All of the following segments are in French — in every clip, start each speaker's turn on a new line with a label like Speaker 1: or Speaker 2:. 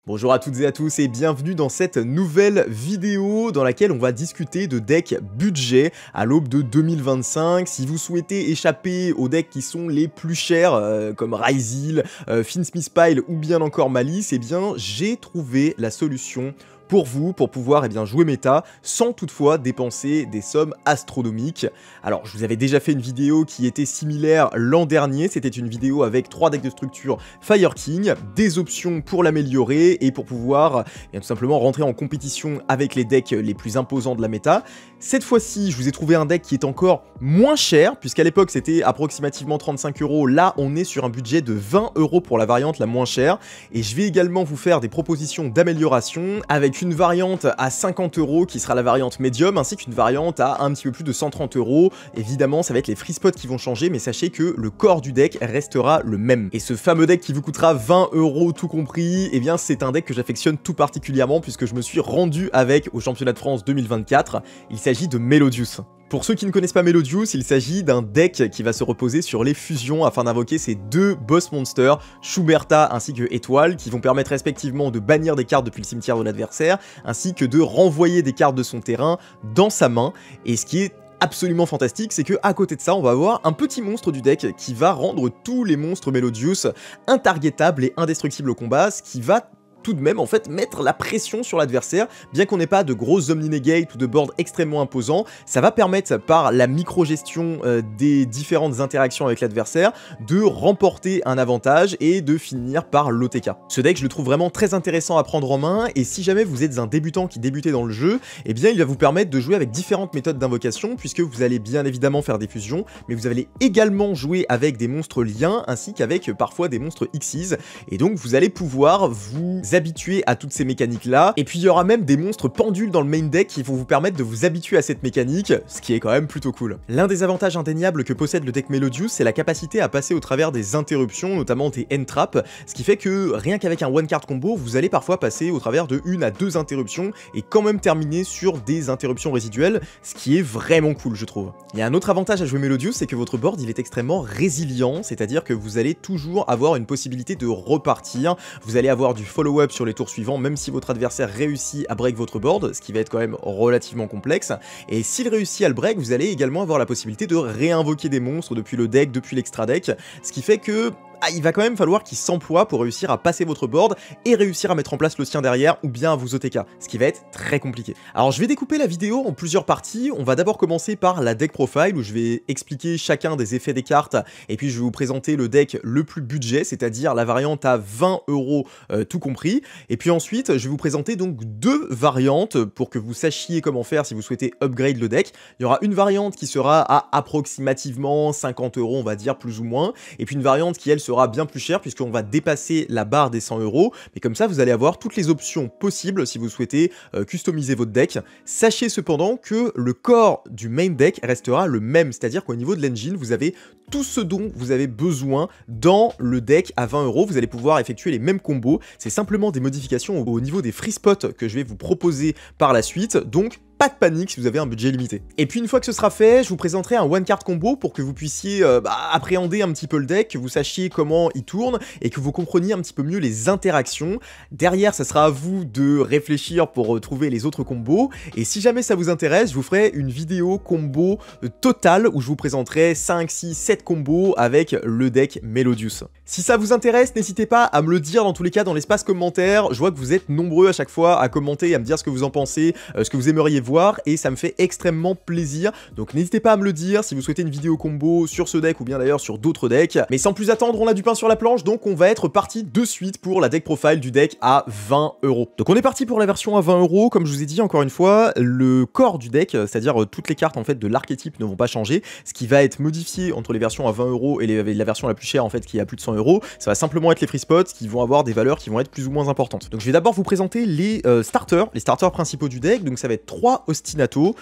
Speaker 1: Bonjour à toutes et à tous et bienvenue dans cette nouvelle vidéo dans laquelle on va discuter de decks budget à l'aube de 2025. Si vous souhaitez échapper aux decks qui sont les plus chers comme Ryzeal, Fiendsmith Pile ou bien encore Malice, eh bien j'ai trouvé la solution pour vous, pour pouvoir jouer méta, sans toutefois dépenser des sommes astronomiques. Alors, je vous avais déjà fait une vidéo qui était similaire l'an dernier, c'était une vidéo avec 3 decks de structure Fire King, des options pour l'améliorer et pour pouvoir tout simplement rentrer en compétition avec les decks les plus imposants de la méta. Cette fois-ci, je vous ai trouvé un deck qui est encore moins cher, puisqu'à l'époque c'était approximativement 35 €, là on est sur un budget de 20 € pour la variante la moins chère, et je vais également vous faire des propositions d'amélioration avec une variante à 50 € qui sera la variante médium, ainsi qu'une variante à un petit peu plus de 130 €. Évidemment, ça va être les free spots qui vont changer, mais sachez que le corps du deck restera le même. Et ce fameux deck qui vous coûtera 20 € tout compris, eh bien c'est un deck que j'affectionne tout particulièrement puisque je me suis rendu avec au championnat de France 2024. Il s'agit de Melodius. Pour ceux qui ne connaissent pas Melodius, il s'agit d'un deck qui va se reposer sur les fusions afin d'invoquer ces deux boss monsters, Schuberta ainsi que Étoile, qui vont permettre respectivement de bannir des cartes depuis le cimetière de l'adversaire, ainsi que de renvoyer des cartes de son terrain dans sa main. Et ce qui est absolument fantastique, c'est que à côté de ça, on va avoir un petit monstre du deck qui va rendre tous les monstres Melodius intargetables et indestructibles au combat, ce qui va tout de même en fait mettre la pression sur l'adversaire. Bien qu'on n'ait pas de grosses omni-negate ou de board extrêmement imposants, ça va permettre par la micro-gestion des différentes interactions avec l'adversaire de remporter un avantage et de finir par l'OTK. Ce deck je le trouve vraiment très intéressant à prendre en main, et si jamais vous êtes un débutant qui débutait dans le jeu, eh bien il va vous permettre de jouer avec différentes méthodes d'invocation, puisque vous allez bien évidemment faire des fusions, mais vous allez également jouer avec des monstres liens ainsi qu'avec parfois des monstres Xyz, et donc vous allez pouvoir vous habituer à toutes ces mécaniques là, et puis il y aura même des monstres pendules dans le main deck qui vont vous permettre de vous habituer à cette mécanique, ce qui est quand même plutôt cool. L'un des avantages indéniables que possède le deck Melodius, c'est la capacité à passer au travers des interruptions, notamment des end traps, ce qui fait que rien qu'avec un one card combo, vous allez parfois passer au travers de 1 à 2 interruptions et quand même terminer sur des interruptions résiduelles, ce qui est vraiment cool je trouve. Il y a un autre avantage à jouer Melodius, c'est que votre board il est extrêmement résilient, c'est-à-dire que vous allez toujours avoir une possibilité de repartir, vous allez avoir du follow-up sur les tours suivants, même si votre adversaire réussit à break votre board, ce qui va être quand même relativement complexe, et s'il réussit à le break, vous allez également avoir la possibilité de réinvoquer des monstres depuis le deck, depuis l'extra deck, ce qui fait que il va quand même falloir qu'il s'emploie pour réussir à passer votre board et réussir à mettre en place le sien derrière ou bien à vous OTK, ce qui va être très compliqué. Alors je vais découper la vidéo en plusieurs parties. On va d'abord commencer par la deck profile où je vais expliquer chacun des effets des cartes et puis je vais vous présenter le deck le plus budget, c'est-à-dire la variante à 20 € tout compris. Et puis ensuite je vais vous présenter donc deux variantes pour que vous sachiez comment faire si vous souhaitez upgrade le deck. Il y aura une variante qui sera à approximativement 50 € on va dire plus ou moins, et puis une variante qui elle sera bien plus cher puisqu'on va dépasser la barre des 100 €, mais comme ça vous allez avoir toutes les options possibles si vous souhaitez customiser votre deck. Sachez cependant que le corps du main deck restera le même, c'est-à-dire qu'au niveau de l'engine vous avez tout ce dont vous avez besoin dans le deck à 20 €, vous allez pouvoir effectuer les mêmes combos, c'est simplement des modifications au niveau des free spots que je vais vous proposer par la suite, donc pas de panique si vous avez un budget limité. Et puis une fois que ce sera fait, je vous présenterai un one card combo pour que vous puissiez appréhender un petit peu le deck, que vous sachiez comment il tourne et que vous compreniez un petit peu mieux les interactions. Derrière, ça sera à vous de réfléchir pour trouver les autres combos. Et si jamais ça vous intéresse, je vous ferai une vidéo combo totale où je vous présenterai 5, 6, 7 combos avec le deck Melodius. Si ça vous intéresse, n'hésitez pas à me le dire dans tous les cas dans l'espace commentaire. Je vois que vous êtes nombreux à chaque fois à commenter et à me dire ce que vous en pensez, ce que vous aimeriez voir, et ça me fait extrêmement plaisir, donc n'hésitez pas à me le dire si vous souhaitez une vidéo combo sur ce deck ou bien d'ailleurs sur d'autres decks. Mais sans plus attendre, on a du pain sur la planche, donc on va être parti de suite pour la deck profile du deck à 20 €. Donc on est parti pour la version à 20 €, comme je vous ai dit encore une fois, le corps du deck, c'est-à-dire toutes les cartes en fait de l'archétype ne vont pas changer, ce qui va être modifié entre les versions à 20 € et la version la plus chère en fait qui est à plus de 100 €, ça va simplement être les free spots qui vont avoir des valeurs qui vont être plus ou moins importantes. Donc je vais d'abord vous présenter les starters principaux du deck, donc ça va être 3 3 Ostinato.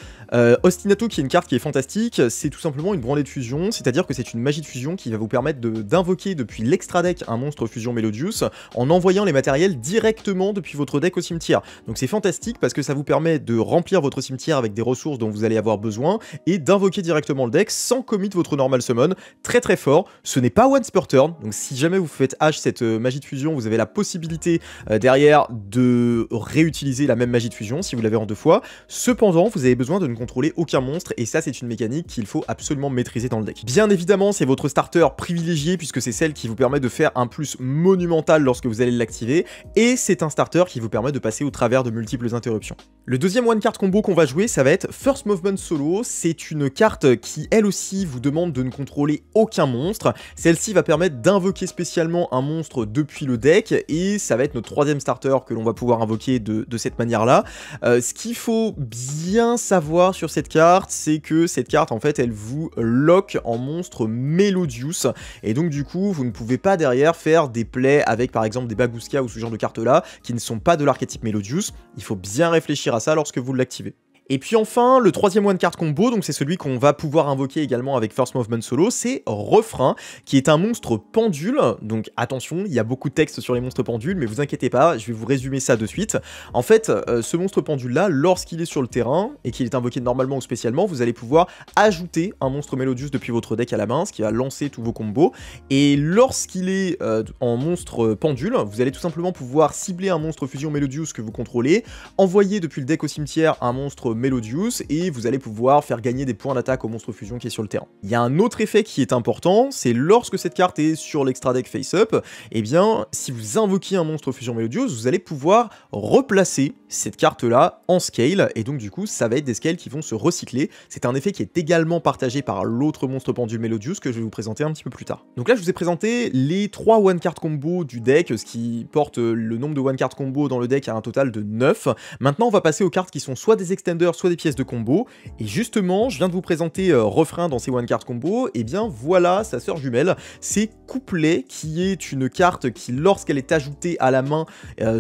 Speaker 1: Ostinato qui est une carte qui est fantastique, c'est tout simplement une branlée de fusion, c'est-à-dire que c'est une magie de fusion qui va vous permettre d'invoquer depuis l'extra deck un monstre fusion Melodius en envoyant les matériels directement depuis votre deck au cimetière. Donc c'est fantastique parce que ça vous permet de remplir votre cimetière avec des ressources dont vous allez avoir besoin et d'invoquer directement le deck sans commit votre normal summon. Très très fort. Ce n'est pas once per turn, donc si jamais vous faites H cette magie de fusion, vous avez la possibilité derrière de réutiliser la même magie de fusion si vous l'avez en 2 fois. Cependant, vous avez besoin de ne contrôler aucun monstre et ça c'est une mécanique qu'il faut absolument maîtriser dans le deck. Bien évidemment, c'est votre starter privilégié puisque c'est celle qui vous permet de faire un plus monumental lorsque vous allez l'activer et c'est un starter qui vous permet de passer au travers de multiples interruptions. Le deuxième one card combo qu'on va jouer, ça va être First Movement Solo. C'est une carte qui elle aussi vous demande de ne contrôler aucun monstre. Celle-ci va permettre d'invoquer spécialement un monstre depuis le deck et ça va être notre troisième starter que l'on va pouvoir invoquer de cette manière-là. Ce qu'il faut bien savoir sur cette carte, c'est que cette carte en fait elle vous lock en monstre Melodius et donc du coup vous ne pouvez pas derrière faire des plays avec par exemple des Bagooska ou ce genre de cartes là qui ne sont pas de l'archétype Melodius. Il faut bien réfléchir à ça lorsque vous l'activez. Et puis enfin, le troisième one card combo, donc c'est celui qu'on va pouvoir invoquer également avec First Movement Solo, c'est Refrain, qui est un monstre pendule. Donc attention, il y a beaucoup de texte sur les monstres pendules, mais vous inquiétez pas, je vais vous résumer ça de suite. En fait, ce monstre pendule-là, lorsqu'il est sur le terrain, et qu'il est invoqué normalement ou spécialement, vous allez pouvoir ajouter un monstre Melodius depuis votre deck à la main, ce qui va lancer tous vos combos. Et lorsqu'il est en monstre pendule, vous allez tout simplement pouvoir cibler un monstre fusion Melodius que vous contrôlez, envoyer depuis le deck au cimetière un monstre Melodius et vous allez pouvoir faire gagner des points d'attaque au monstre fusion qui est sur le terrain. Il y a un autre effet qui est important, c'est lorsque cette carte est sur l'extra deck face-up, et bien si vous invoquez un monstre fusion Melodius, vous allez pouvoir replacer cette carte-là en scale, et donc du coup ça va être des scales qui vont se recycler. C'est un effet qui est également partagé par l'autre monstre pendule Melodius que je vais vous présenter un petit peu plus tard. Donc là je vous ai présenté les 3 one card combo du deck, ce qui porte le nombre de one card combo dans le deck à un total de 9. Maintenant on va passer aux cartes qui sont soit des extenders, soit des pièces de combo, et justement, je viens de vous présenter Refrain dans ces one card combo, et bien voilà sa sœur jumelle, c'est Couplet, qui est une carte qui, lorsqu'elle est ajoutée à la main,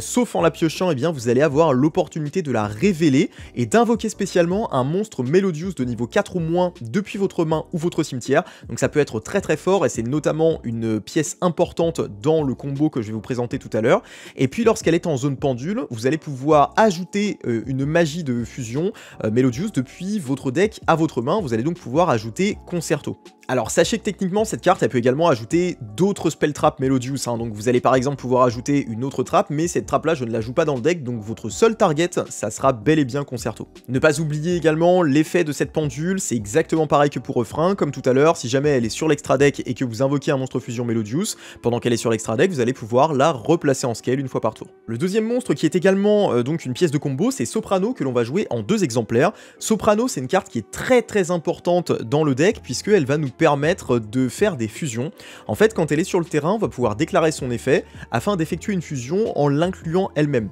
Speaker 1: sauf en la piochant, et bien vous allez avoir l'opportunité de la révéler, et d'invoquer spécialement un monstre Melodius de niveau 4 ou moins depuis votre main ou votre cimetière, donc ça peut être très très fort, et c'est notamment une pièce importante dans le combo que je vais vous présenter tout à l'heure, et puis lorsqu'elle est en zone pendule, vous allez pouvoir ajouter une magie de fusion Melodius depuis votre deck à votre main, vous allez donc pouvoir ajouter Concerto. Alors sachez que techniquement cette carte elle peut également ajouter d'autres spell traps Melodius, donc vous allez par exemple pouvoir ajouter une autre trappe, mais cette trappe là je ne la joue pas dans le deck, donc votre seul target ça sera bel et bien Concerto. Ne pas oublier également l'effet de cette pendule, c'est exactement pareil que pour Refrain, comme tout à l'heure, si jamais elle est sur l'extra deck et que vous invoquez un monstre fusion Melodius, pendant qu'elle est sur l'extra deck vous allez pouvoir la replacer en scale une fois par tour. Le deuxième monstre qui est également donc une pièce de combo, c'est Soprano que l'on va jouer en 2 exemplaires. Soprano c'est une carte qui est très très importante dans le deck puisqu'elle va nous permettre de faire des fusions. En fait, quand elle est sur le terrain, on va pouvoir déclarer son effet afin d'effectuer une fusion en l'incluant elle-même.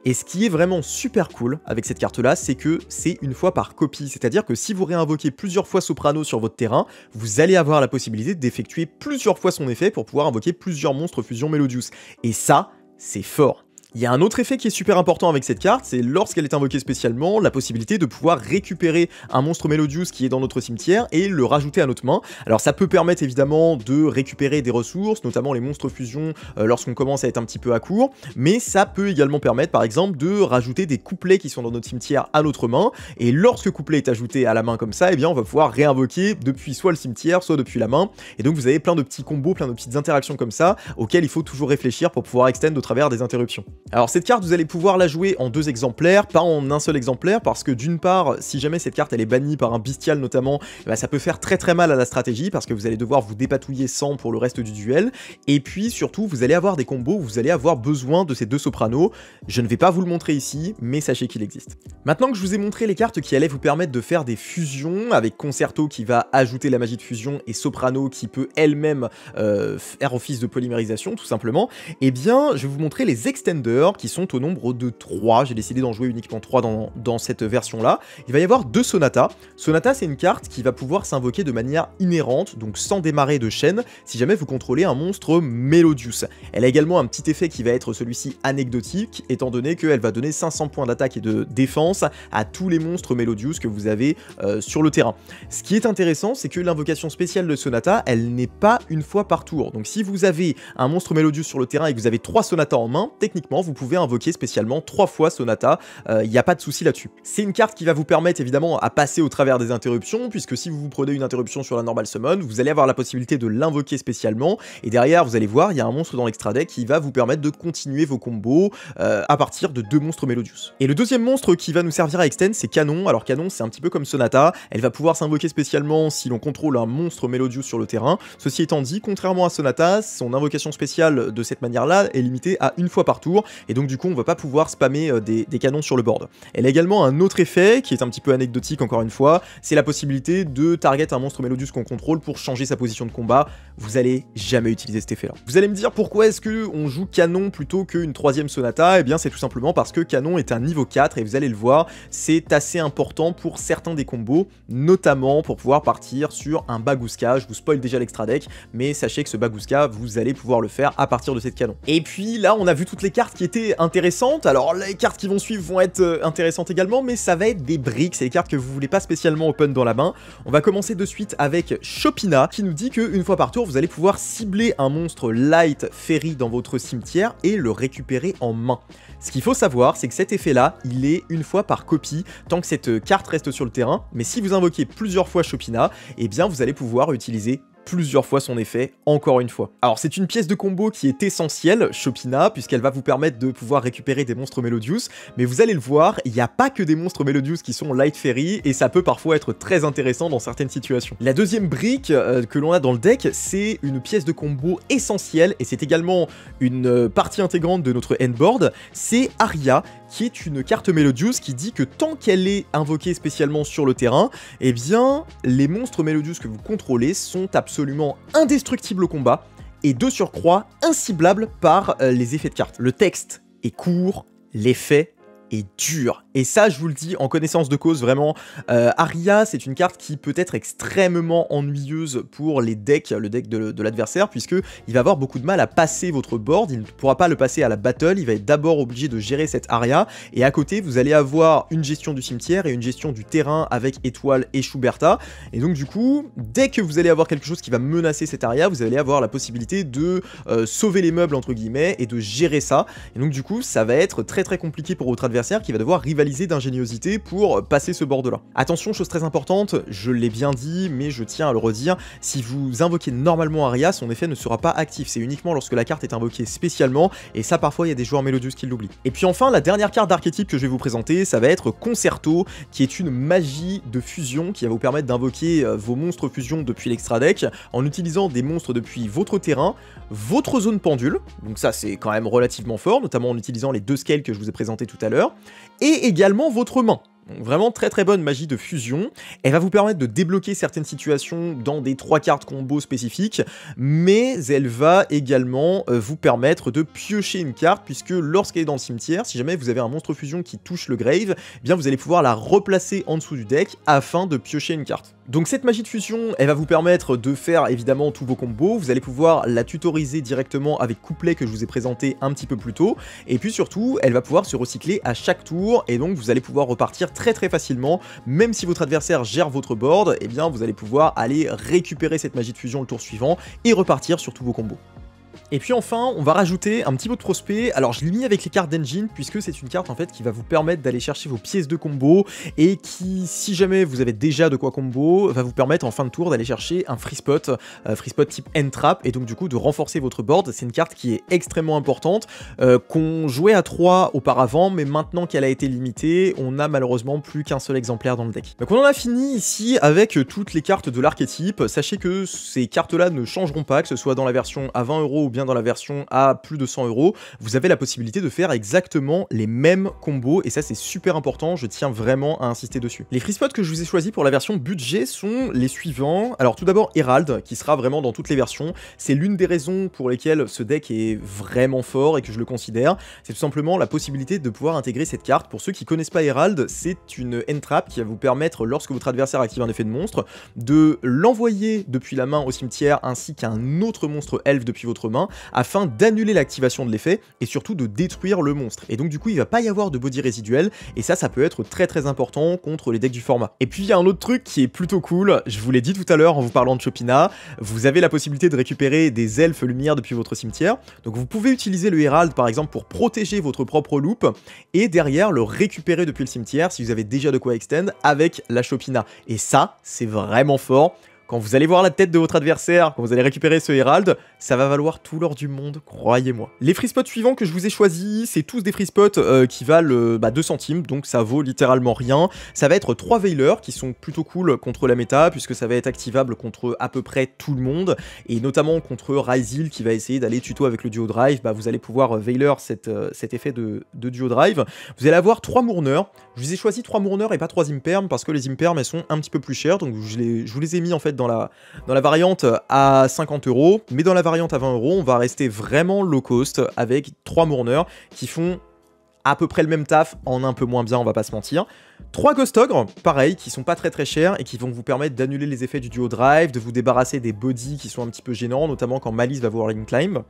Speaker 1: Et ce qui est vraiment super cool avec cette carte-là, c'est que c'est une fois par copie, c'est-à-dire que si vous réinvoquez plusieurs fois Soprano sur votre terrain, vous allez avoir la possibilité d'effectuer plusieurs fois son effet pour pouvoir invoquer plusieurs monstres fusion Melodius. Et ça, c'est fort. Il y a un autre effet qui est super important avec cette carte, c'est lorsqu'elle est invoquée spécialement, la possibilité de pouvoir récupérer un monstre Melodius qui est dans notre cimetière et le rajouter à notre main. Alors ça peut permettre évidemment de récupérer des ressources, notamment les monstres fusion lorsqu'on commence à être un petit peu à court, mais ça peut également permettre par exemple de rajouter des couplets qui sont dans notre cimetière à notre main, et lorsque couplet est ajouté à la main comme ça, eh bien on va pouvoir réinvoquer depuis soit le cimetière, soit depuis la main, et donc vous avez plein de petits combos, plein de petites interactions comme ça, auxquelles il faut toujours réfléchir pour pouvoir extend au travers des interruptions. Alors cette carte vous allez pouvoir la jouer en 2 exemplaires, pas en un seul exemplaire, parce que d'une part, si jamais cette carte elle est bannie par un bestial notamment, bah, ça peut faire très très mal à la stratégie, parce que vous allez devoir vous dépatouiller sans pour le reste du duel, et puis surtout vous allez avoir des combos où vous allez avoir besoin de ces 2 sopranos. Je ne vais pas vous le montrer ici, mais sachez qu'il existe. Maintenant que je vous ai montré les cartes qui allaient vous permettre de faire des fusions, avec Concerto qui va ajouter la magie de fusion, et Soprano qui peut elle-même faire office de polymérisation tout simplement, eh bien je vais vous montrer les extenders. couleurs qui sont au nombre de 3. J'ai décidé d'en jouer uniquement 3 dans cette version-là. Il va y avoir 2 Sonata. Sonata, c'est une carte qui va pouvoir s'invoquer de manière inhérente, donc sans démarrer de chaîne, si jamais vous contrôlez un monstre Melodius. Elle a également un petit effet qui va être celui-ci anecdotique, étant donné qu'elle va donner 500 points d'attaque et de défense à tous les monstres Melodius que vous avez sur le terrain. Ce qui est intéressant, c'est que l'invocation spéciale de Sonata, elle n'est pas une fois par tour. Donc si vous avez un monstre Melodius sur le terrain et que vous avez 3 Sonata en main, techniquement, vous pouvez invoquer spécialement 3 fois Sonata, il n'y a pas de souci là-dessus. C'est une carte qui va vous permettre évidemment à passer au travers des interruptions, puisque si vous prenez une interruption sur la normal summon, vous allez avoir la possibilité de l'invoquer spécialement, et derrière, vous allez voir, il y a un monstre dans l'extra deck qui va vous permettre de continuer vos combos à partir de 2 monstres Melodius. Et le deuxième monstre qui va nous servir à extend, c'est Canon. Alors Canon, c'est un petit peu comme Sonata, elle va pouvoir s'invoquer spécialement si l'on contrôle un monstre Melodius sur le terrain. Ceci étant dit, contrairement à Sonata, son invocation spéciale de cette manière-là est limitée à une fois par tour, et donc du coup, on va pas pouvoir spammer des canons sur le board. Elle a également un autre effet qui est un petit peu anecdotique encore une fois, c'est la possibilité de target un monstre Melodius qu'on contrôle pour changer sa position de combat. Vous allez jamais utiliser cet effet là. Vous allez me dire pourquoi est-ce que on joue Canon plutôt qu'une 3ème Sonata? Eh bien c'est tout simplement parce que Canon est un niveau 4 et vous allez le voir, c'est assez important pour certains des combos, notamment pour pouvoir partir sur un Bagooska. Je vous spoil déjà l'extra deck, mais sachez que ce Bagooska, vous allez pouvoir le faire à partir de cette canon. Et puis là on a vu toutes les cartes qui étaient intéressantes, alors les cartes qui vont suivre vont être intéressantes également, mais ça va être des briques, c'est des cartes que vous voulez pas spécialement open dans la main. On va commencer de suite avec Chopina, qui nous dit qu'une fois par tour, vous allez pouvoir cibler un monstre light fairy dans votre cimetière et le récupérer en main. Ce qu'il faut savoir, c'est que cet effet-là, il est une fois par copie, tant que cette carte reste sur le terrain, mais si vous invoquez plusieurs fois Chopina, eh bien vous allez pouvoir utiliser plusieurs fois son effet, encore une fois. Alors c'est une pièce de combo qui est essentielle, Chopina, puisqu'elle va vous permettre de pouvoir récupérer des monstres Melodius, mais vous allez le voir, il n'y a pas que des monstres Melodius qui sont Light Fairy, et ça peut parfois être très intéressant dans certaines situations. La deuxième brique que l'on a dans le deck, c'est une pièce de combo essentielle, et c'est également une partie intégrante de notre endboard, c'est Aria, qui est une carte Melodius qui dit que tant qu'elle est invoquée spécialement sur le terrain, eh bien, les monstres Melodius que vous contrôlez sont absolument indestructibles au combat, et de surcroît, inciblables par les effets de carte. Le texte est court, l'effet est dur. Et ça, je vous le dis en connaissance de cause, vraiment, Aria, c'est une carte qui peut être extrêmement ennuyeuse pour les decks, le deck de l'adversaire, puisqu'il va avoir beaucoup de mal à passer votre board, il ne pourra pas le passer à la battle, il va être d'abord obligé de gérer cette Aria, et à côté, vous allez avoir une gestion du cimetière et une gestion du terrain avec Étoile et Schuberta, et donc du coup, dès que vous allez avoir quelque chose qui va menacer cette Aria, vous allez avoir la possibilité de sauver les meubles, entre guillemets, et de gérer ça, et donc du coup, ça va être très très compliqué pour votre adversaire, qui va devoir rivaliser d'ingéniosité pour passer ce board là. Attention, chose très importante, je l'ai bien dit, mais je tiens à le redire, si vous invoquez normalement Aria, son effet ne sera pas actif, c'est uniquement lorsque la carte est invoquée spécialement, et ça parfois il y a des joueurs Melodius qui l'oublient. Et puis enfin, la dernière carte d'archétype que je vais vous présenter, ça va être Concerto, qui est une magie de fusion qui va vous permettre d'invoquer vos monstres fusion depuis l'extra deck, en utilisant des monstres depuis votre terrain, votre zone pendule, donc ça c'est quand même relativement fort, notamment en utilisant les 2 scales que je vous ai présentés tout à l'heure, et également votre main. Donc vraiment très très bonne magie de fusion, elle va vous permettre de débloquer certaines situations dans des 3 cartes combo spécifiques, mais elle va également vous permettre de piocher une carte, puisque lorsqu'elle est dans le cimetière, si jamais vous avez un monstre fusion qui touche le grave, eh bien vous allez pouvoir la replacer en dessous du deck afin de piocher une carte. Donc cette magie de fusion, elle va vous permettre de faire évidemment tous vos combos, vous allez pouvoir la tutoriser directement avec Couplet que je vous ai présenté un petit peu plus tôt, et puis surtout, elle va pouvoir se recycler à chaque tour, et donc vous allez pouvoir repartir très très facilement, même si votre adversaire gère votre board, eh bien vous allez pouvoir aller récupérer cette magie de fusion le tour suivant, et repartir sur tous vos combos. Et puis enfin, on va rajouter un petit peu de prospect. Alors je l'ai mis avec les cartes d'engine, puisque c'est une carte en fait qui va vous permettre d'aller chercher vos pièces de combo, et qui, si jamais vous avez déjà de quoi combo, va vous permettre en fin de tour d'aller chercher un free spot type end trap, et donc du coup de renforcer votre board. C'est une carte qui est extrêmement importante, qu'on jouait à 3 auparavant, mais maintenant qu'elle a été limitée, on a malheureusement plus qu'un seul exemplaire dans le deck. Donc on en a fini ici avec toutes les cartes de l'archétype. Sachez que ces cartes là ne changeront pas, que ce soit dans la version à 20 € ou bien bien dans la version à plus de 100 €, vous avez la possibilité de faire exactement les mêmes combos, et ça c'est super important, je tiens vraiment à insister dessus. Les free spots que je vous ai choisis pour la version budget sont les suivants. Alors tout d'abord Herald, qui sera vraiment dans toutes les versions. C'est l'une des raisons pour lesquelles ce deck est vraiment fort et que je le considère. C'est tout simplement la possibilité de pouvoir intégrer cette carte. Pour ceux qui connaissent pas Herald, c'est une end trap qui va vous permettre, lorsque votre adversaire active un effet de monstre, de l'envoyer depuis la main au cimetière ainsi qu'un autre monstre elfe depuis votre main, afin d'annuler l'activation de l'effet et surtout de détruire le monstre. Et donc du coup il va pas y avoir de body résiduel, et ça peut être très important contre les decks du format. Et puis il y a un autre truc qui est plutôt cool, je vous l'ai dit tout à l'heure en vous parlant de Chopina, vous avez la possibilité de récupérer des elfes lumière depuis votre cimetière, donc vous pouvez utiliser le Herald par exemple pour protéger votre propre loop, et derrière le récupérer depuis le cimetière si vous avez déjà de quoi extend avec la Chopina. Et ça, c'est vraiment fort. Quand vous allez voir la tête de votre adversaire, quand vous allez récupérer ce Herald, ça va valoir tout l'or du monde, croyez-moi. Les free spots suivants que je vous ai choisis, c'est tous des free spots qui valent 2 centimes, donc ça vaut littéralement rien. Ça va être 3 Veilers qui sont plutôt cool contre la méta, puisque ça va être activable contre à peu près tout le monde, et notamment contre Ryzeal qui va essayer d'aller tuto avec le duo drive. Vous allez pouvoir Veiler cet effet de duo drive. Vous allez avoir 3 Mourners. Je vous ai choisi 3 Mourners et pas 3 Imperm, parce que les Imperm elles sont un petit peu plus chères, donc je vous les ai mis en fait dans la variante à 50 €, mais dans la variante à 20 €, on va rester vraiment low cost avec 3 Mourners qui font à peu près le même taf en un peu moins bien, on va pas se mentir. 3 Ghost Ogre, pareil, qui sont pas très chers et qui vont vous permettre d'annuler les effets du duo drive, de vous débarrasser des bodies qui sont un petit peu gênants, notamment quand Malice va vouloir climb.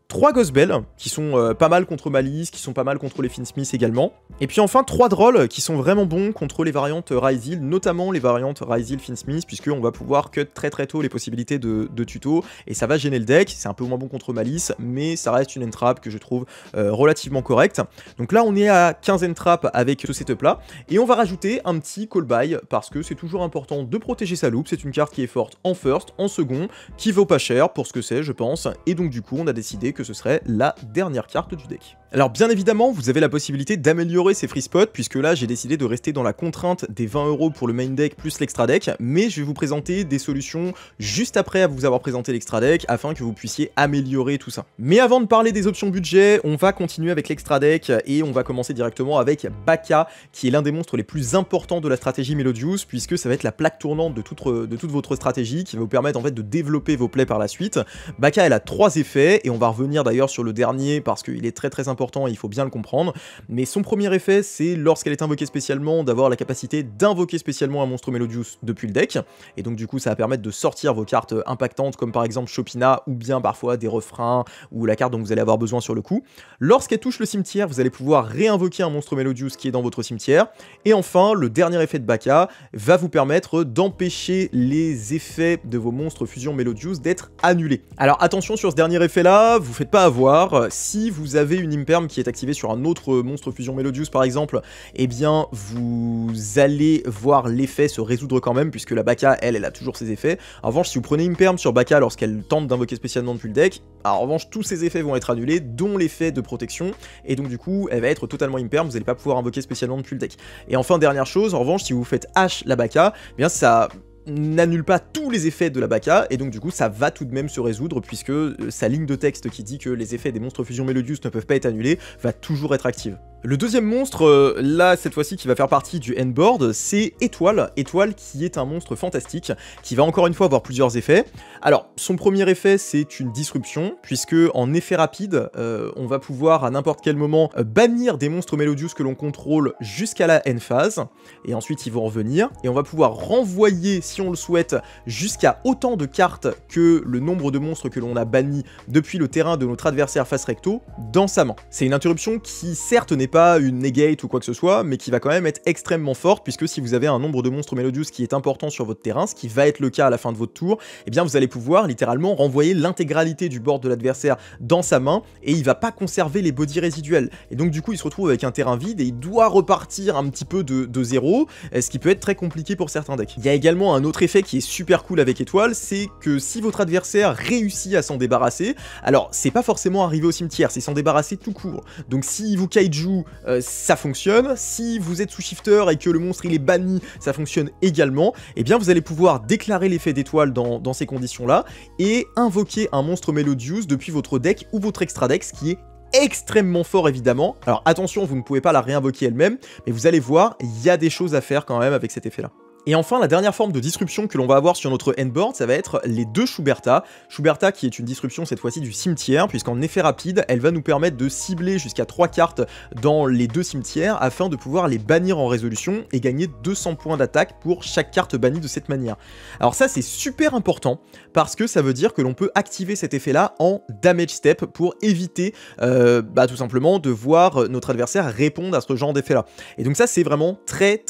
Speaker 1: 3 Ghost Bell, qui sont pas mal contre Malice, qui sont pas mal contre les Finsmith également. Et puis enfin 3 Drolls, qui sont vraiment bons contre les variantes Ryzeal, notamment les variantes Ryzeal Finsmith, puisqu'on va pouvoir cut très tôt les possibilités de tuto, et ça va gêner le deck. C'est un peu moins bon contre Malice, mais ça reste une entrap que je trouve relativement correcte. Donc là on est à 15 entrap avec ce setup là, et on va rajouter un petit call by, parce que c'est toujours important de protéger sa loupe. C'est une carte qui est forte en first, en second, qui vaut pas cher pour ce que c'est je pense, et donc du coup on a décidé que ce serait la dernière carte du deck. Alors bien évidemment, vous avez la possibilité d'améliorer ces free spots, puisque là j'ai décidé de rester dans la contrainte des 20 € pour le main deck plus l'extra deck, mais je vais vous présenter des solutions juste après vous avoir présenté l'extra deck, afin que vous puissiez améliorer tout ça. Mais avant de parler des options budget, on va continuer avec l'extra deck, et on va commencer directement avec Baka, qui est l'un des monstres les plus importants de la stratégie Melodious, puisque ça va être la plaque tournante de toute votre stratégie, qui va vous permettre en fait de développer vos plays par la suite. Baka elle a 3 effets, et on va revenir d'ailleurs sur le dernier, parce qu'il est très important et il faut bien le comprendre. Mais son premier effet, c'est lorsqu'elle est invoquée spécialement, d'avoir la capacité d'invoquer spécialement un monstre Melodious depuis le deck, et donc du coup ça va permettre de sortir vos cartes impactantes, comme par exemple Chopina, ou bien parfois des refrains, ou la carte dont vous allez avoir besoin sur le coup. Lorsqu'elle touche le cimetière, vous allez pouvoir réinvoquer un monstre Melodious qui est dans votre cimetière, et enfin le dernier effet de Baka va vous permettre d'empêcher les effets de vos monstres fusion Melodious d'être annulés. Alors attention sur ce dernier effet là, vous faites pas avoir, si vous avez une Imperm qui est activée sur un autre monstre fusion Melodious par exemple, eh bien vous allez voir l'effet se résoudre quand même, puisque la Baka elle a toujours ses effets. En revanche, si vous prenez Imperm sur Baka lorsqu'elle tente d'invoquer spécialement depuis le deck, en revanche tous ses effets vont être annulés, dont l'effet de protection, et donc du coup elle va être totalement Imperm, vous n'allez pas pouvoir invoquer spécialement depuis le deck. Et enfin dernière chose, en revanche si vous faites H la Baka, eh bien ça n'annule pas tous les effets de la Baka, et donc du coup ça va tout de même se résoudre, puisque sa ligne de texte qui dit que les effets des monstres fusion Melodious ne peuvent pas être annulés va toujours être active. Le deuxième monstre, là cette fois-ci qui va faire partie du endboard, c'est Étoile. Étoile qui est un monstre fantastique, qui va encore une fois avoir plusieurs effets. Alors son premier effet c'est une disruption, puisque en effet rapide, on va pouvoir à n'importe quel moment bannir des monstres Melodious que l'on contrôle jusqu'à la end phase, et ensuite ils vont revenir, et on va pouvoir renvoyer, si on le souhaite, jusqu'à autant de cartes que le nombre de monstres que l'on a bannis depuis le terrain de notre adversaire face recto dans sa main. C'est une interruption qui certes n'est pas une negate ou quoi que ce soit, mais qui va quand même être extrêmement forte, puisque si vous avez un nombre de monstres Melodious qui est important sur votre terrain, ce qui va être le cas à la fin de votre tour, eh bien vous allez pouvoir littéralement renvoyer l'intégralité du board de l'adversaire dans sa main, et il va pas conserver les bodies résiduels. Et donc du coup il se retrouve avec un terrain vide, et il doit repartir un petit peu de zéro, ce qui peut être très compliqué pour certains decks. Il y a également un autre effet qui est super cool avec Étoile, c'est que si votre adversaire réussit à s'en débarrasser, alors c'est pas forcément arriver au cimetière, c'est s'en débarrasser tout court. Donc si vous kaiju coup, ça fonctionne. Si vous êtes sous shifter et que le monstre il est banni, ça fonctionne également. Et bien vous allez pouvoir déclarer l'effet d'étoile dans ces conditions-là et invoquer un monstre Melodious depuis votre deck ou votre extra deck, ce qui est extrêmement fort évidemment. Alors attention, vous ne pouvez pas la réinvoquer elle-même, mais vous allez voir, il y a des choses à faire quand même avec cet effet-là. Et enfin, la dernière forme de disruption que l'on va avoir sur notre endboard, ça va être les deux Schuberta. Schuberta qui est une disruption cette fois-ci du cimetière, puisqu'en effet rapide, elle va nous permettre de cibler jusqu'à 3 cartes dans les deux cimetières afin de pouvoir les bannir en résolution et gagner 200 points d'attaque pour chaque carte bannie de cette manière. Alors ça c'est super important parce que ça veut dire que l'on peut activer cet effet-là en damage step pour éviter tout simplement de voir notre adversaire répondre à ce genre d'effet-là. Et donc ça c'est vraiment très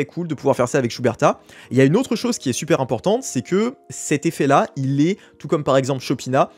Speaker 1: cool de pouvoir faire ça avec Schuberta. Il y a une autre chose qui est super importante, c'est que cet effet-là, il est, tout comme par exemple Chopina,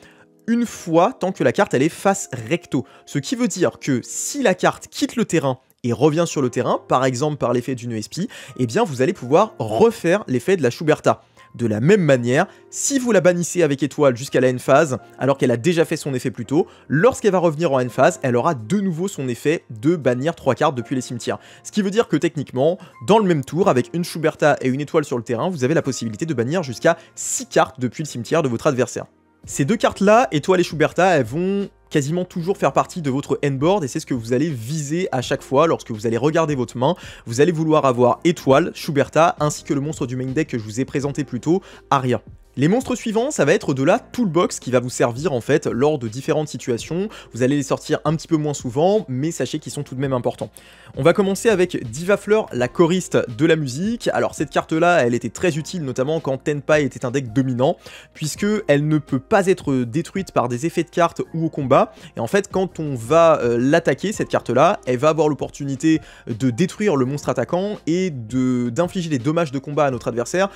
Speaker 1: une fois tant que la carte elle est face recto. Ce qui veut dire que si la carte quitte le terrain et revient sur le terrain, par exemple par l'effet d'une ESP, eh bien vous allez pouvoir refaire l'effet de la Schuberta. De la même manière, si vous la bannissez avec étoile jusqu'à la end phase, alors qu'elle a déjà fait son effet plus tôt, lorsqu'elle va revenir en end phase, elle aura de nouveau son effet de bannir 3 cartes depuis les cimetières. Ce qui veut dire que techniquement, dans le même tour, avec une Schuberta et une étoile sur le terrain, vous avez la possibilité de bannir jusqu'à 6 cartes depuis le cimetière de votre adversaire. Ces deux cartes-là, étoile et Schuberta, elles vont quasiment toujours faire partie de votre endboard et c'est ce que vous allez viser à chaque fois lorsque vous allez regarder votre main. Vous allez vouloir avoir étoile, Schuberta, ainsi que le monstre du main deck que je vous ai présenté plus tôt, Aria. Les monstres suivants, ça va être de la toolbox qui va vous servir en fait lors de différentes situations. Vous allez les sortir un petit peu moins souvent, mais sachez qu'ils sont tout de même importants. On va commencer avec Diva Fleur, la choriste de la musique. Alors cette carte-là, elle était très utile, notamment quand Tenpai était un deck dominant, puisque elle ne peut pas être détruite par des effets de cartes ou au combat. Et en fait, quand on va l'attaquer, cette carte-là, elle va avoir l'opportunité de détruire le monstre attaquant et d'infliger des dommages de combat à notre adversaire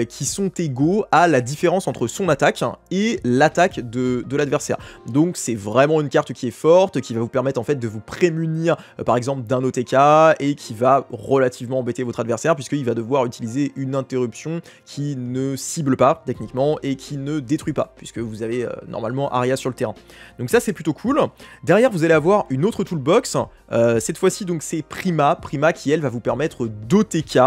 Speaker 1: qui sont égaux à la différence entre son attaque et l'attaque de l'adversaire. Donc c'est vraiment une carte qui est forte, qui va vous permettre en fait de vous prémunir par exemple d'un OTK et qui va relativement embêter votre adversaire puisqu'il va devoir utiliser une interruption qui ne cible pas techniquement et qui ne détruit pas puisque vous avez normalement Aria sur le terrain. Donc ça c'est plutôt cool. Derrière vous allez avoir une autre toolbox, cette fois-ci donc c'est Prima qui elle va vous permettre d'OTK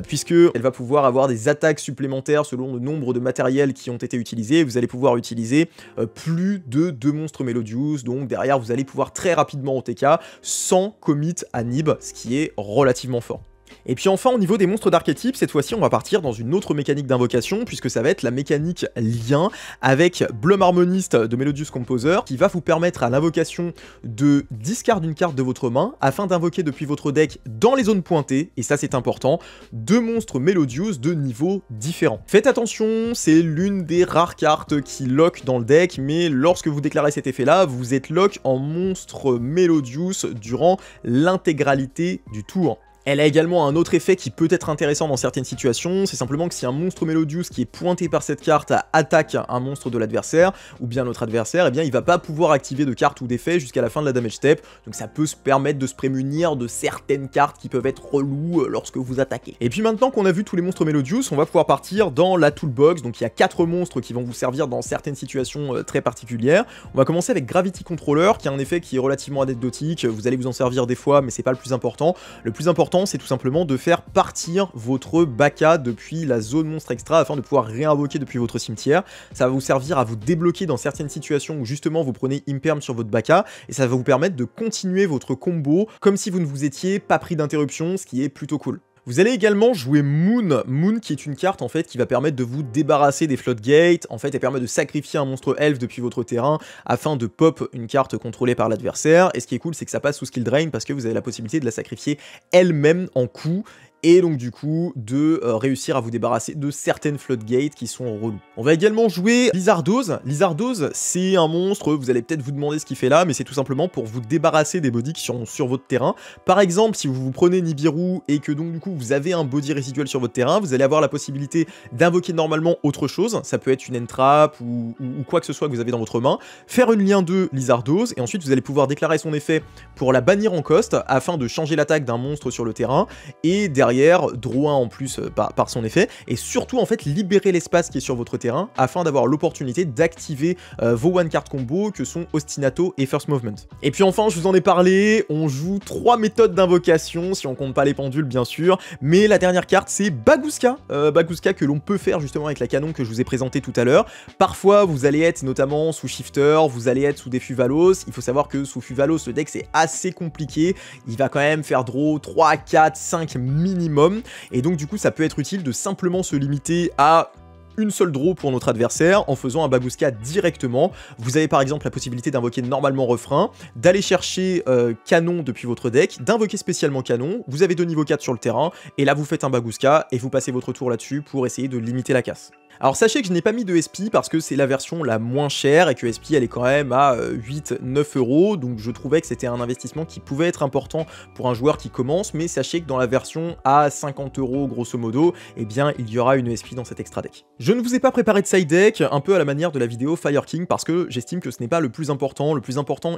Speaker 1: puisque elle va pouvoir avoir des attaques supplémentaires selon le nombre de matériels qui ont été utilisés. Vous allez pouvoir utiliser plus de 2 monstres Melodious, donc derrière vous allez pouvoir très rapidement OTK sans commit à Nib, ce qui est relativement fort. Et puis enfin au niveau des monstres d'archétype, cette fois-ci on va partir dans une autre mécanique d'invocation puisque ça va être la mécanique lien avec Blum Harmonist de Melodious Composer qui va vous permettre à l'invocation de discard une carte de votre main afin d'invoquer depuis votre deck dans les zones pointées, et ça c'est important, 2 monstres Melodious de niveau différents. Faites attention, c'est l'une des rares cartes qui lock dans le deck, mais lorsque vous déclarez cet effet là, vous êtes lock en monstre Melodious durant l'intégralité du tour. Elle a également un autre effet qui peut être intéressant dans certaines situations, c'est simplement que si un monstre Melodious qui est pointé par cette carte attaque un monstre de l'adversaire, ou bien notre adversaire, eh bien il va pas pouvoir activer de carte ou d'effet jusqu'à la fin de la damage step, donc ça peut se permettre de se prémunir de certaines cartes qui peuvent être reloues lorsque vous attaquez. Et puis maintenant qu'on a vu tous les monstres Melodious, on va pouvoir partir dans la toolbox, donc il y a 4 monstres qui vont vous servir dans certaines situations très particulières. On va commencer avec Gravity Controller, qui a un effet qui est relativement anecdotique, vous allez vous en servir des fois, mais c'est pas le plus important. Le plus important c'est tout simplement de faire partir votre Baka depuis la zone monstre extra afin de pouvoir réinvoquer depuis votre cimetière. Ça va vous servir à vous débloquer dans certaines situations où justement vous prenez Imperm sur votre Baka et ça va vous permettre de continuer votre combo comme si vous ne vous étiez pas pris d'interruption, ce qui est plutôt cool. Vous allez également jouer Moon qui est une carte en fait qui va permettre de vous débarrasser des floodgates. En fait elle permet de sacrifier un monstre elfe depuis votre terrain afin de pop une carte contrôlée par l'adversaire, et ce qui est cool c'est que ça passe sous skill drain parce que vous avez la possibilité de la sacrifier elle-même en coup, et donc du coup de réussir à vous débarrasser de certaines floodgates qui sont reloues. On va également jouer Lizardose. Lizardose c'est un monstre, vous allez peut-être vous demander ce qu'il fait là, mais c'est tout simplement pour vous débarrasser des bodies qui sont sur votre terrain. Par exemple si vous prenez Nibiru et que donc du coup vous avez un body résiduel sur votre terrain, vous allez avoir la possibilité d'invoquer normalement autre chose, ça peut être une entrap ou quoi que ce soit que vous avez dans votre main, faire une lien 2 Lizardose, et ensuite vous allez pouvoir déclarer son effet pour la bannir en cost afin de changer l'attaque d'un monstre sur le terrain, et derrière derrière, draw 1 en plus par son effet, et surtout en fait libérer l'espace qui est sur votre terrain afin d'avoir l'opportunité d'activer vos one card combo que sont Ostinato et First Movement. Et puis enfin, je vous en ai parlé, on joue 3 méthodes d'invocation, si on compte pas les pendules bien sûr, mais la dernière carte c'est Bagooska, Bagooska que l'on peut faire justement avec la canon que je vous ai présenté tout à l'heure. Parfois vous allez être notamment sous Shifter, vous allez être sous des Fuvalos, il faut savoir que sous Fuvalos le deck c'est assez compliqué, il va quand même faire draw 3, 4, 5 minimum, et donc du coup ça peut être utile de simplement se limiter à une seule draw pour notre adversaire en faisant un Bagooska directement. Vous avez par exemple la possibilité d'invoquer normalement refrain, d'aller chercher canon depuis votre deck, d'invoquer spécialement canon, vous avez 2 niveaux 4 sur le terrain, et là vous faites un Bagooska et vous passez votre tour là-dessus pour essayer de limiter la casse. Alors sachez que je n'ai pas mis de SP parce que c'est la version la moins chère et que SP elle est quand même à 8-9 €, donc je trouvais que c'était un investissement qui pouvait être important pour un joueur qui commence, mais sachez que dans la version à 50 € grosso modo, eh bien il y aura une SP dans cet extra deck. Je ne vous ai pas préparé de side deck, un peu à la manière de la vidéo Fire King, parce que j'estime que ce n'est pas le plus important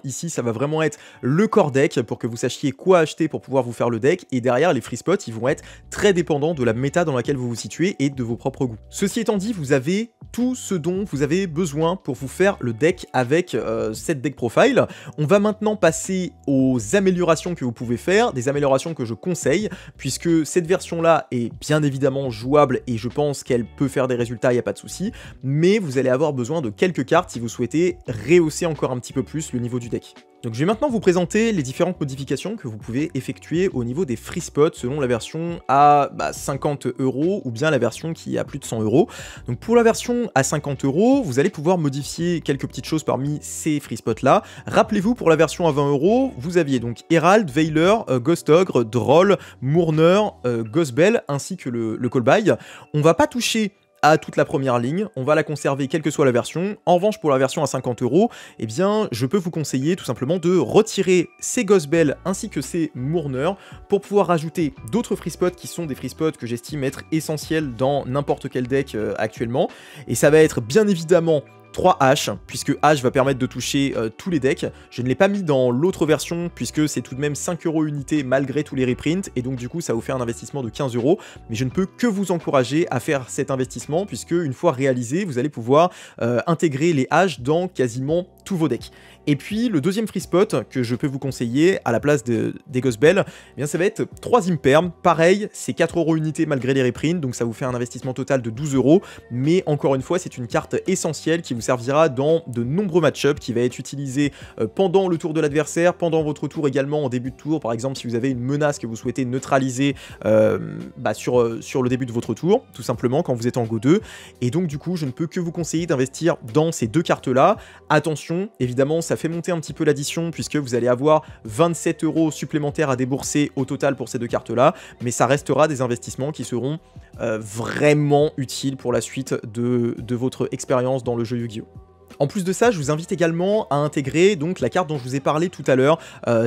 Speaker 1: ici ça va vraiment être le core deck pour que vous sachiez quoi acheter pour pouvoir vous faire le deck, et derrière les free spots ils vont être très dépendants de la méta dans laquelle vous vous situez et de vos propres goûts. Ceci étant dit, vous avez tout ce dont vous avez besoin pour vous faire le deck avec cette deck profile. On va maintenant passer aux améliorations que vous pouvez faire, des améliorations que je conseille, puisque cette version-là est bien évidemment jouable et je pense qu'elle peut faire des résultats, il n'y a pas de souci, mais vous allez avoir besoin de quelques cartes si vous souhaitez rehausser encore un petit peu plus le niveau du deck. Donc je vais maintenant vous présenter les différentes modifications que vous pouvez effectuer au niveau des free spots selon la version à 50 € ou bien la version qui est à plus de 100 €. Donc pour la version à 50 €, vous allez pouvoir modifier quelques petites choses parmi ces free spots là. Rappelez-vous, pour la version à 20 €, vous aviez donc Herald, Veiler, Ghost Ogre, Droll, Mourner, Ghost Bell ainsi que le Callby. On va pas toucher à toute la première ligne, on va la conserver quelle que soit la version. En revanche, pour la version à 50 €, eh bien, je peux vous conseiller tout simplement de retirer ces Ghost Bell ainsi que ces Mourner pour pouvoir rajouter d'autres free spots qui sont des free spots que j'estime être essentiels dans n'importe quel deck actuellement. Et ça va être bien évidemment 3 H, puisque H va permettre de toucher tous les decks. Je ne l'ai pas mis dans l'autre version, puisque c'est tout de même 5 € unité malgré tous les reprints, et donc du coup ça vous fait un investissement de 15 €, mais je ne peux que vous encourager à faire cet investissement, puisque une fois réalisé, vous allez pouvoir intégrer les H dans quasiment tous vos decks. Et puis le deuxième free spot que je peux vous conseiller à la place des Ghost Bell, eh bien ça va être 3 Imperm. Pareil, c'est 4 € unité malgré les reprints, donc ça vous fait un investissement total de 12 €, mais encore une fois c'est une carte essentielle qui vous servira dans de nombreux match-ups, qui va être utilisée pendant le tour de l'adversaire, pendant votre tour également en début de tour, par exemple si vous avez une menace que vous souhaitez neutraliser sur le début de votre tour, tout simplement quand vous êtes en Go 2, et donc du coup je ne peux que vous conseiller d'investir dans ces deux cartes là. Attention, évidemment ça fait monter un petit peu l'addition puisque vous allez avoir 27 € supplémentaires à débourser au total pour ces deux cartes là, mais ça restera des investissements qui seront vraiment utiles pour la suite de votre expérience dans le jeu Yu-Gi-Oh! En plus de ça, je vous invite également à intégrer donc la carte dont je vous ai parlé tout à l'heure,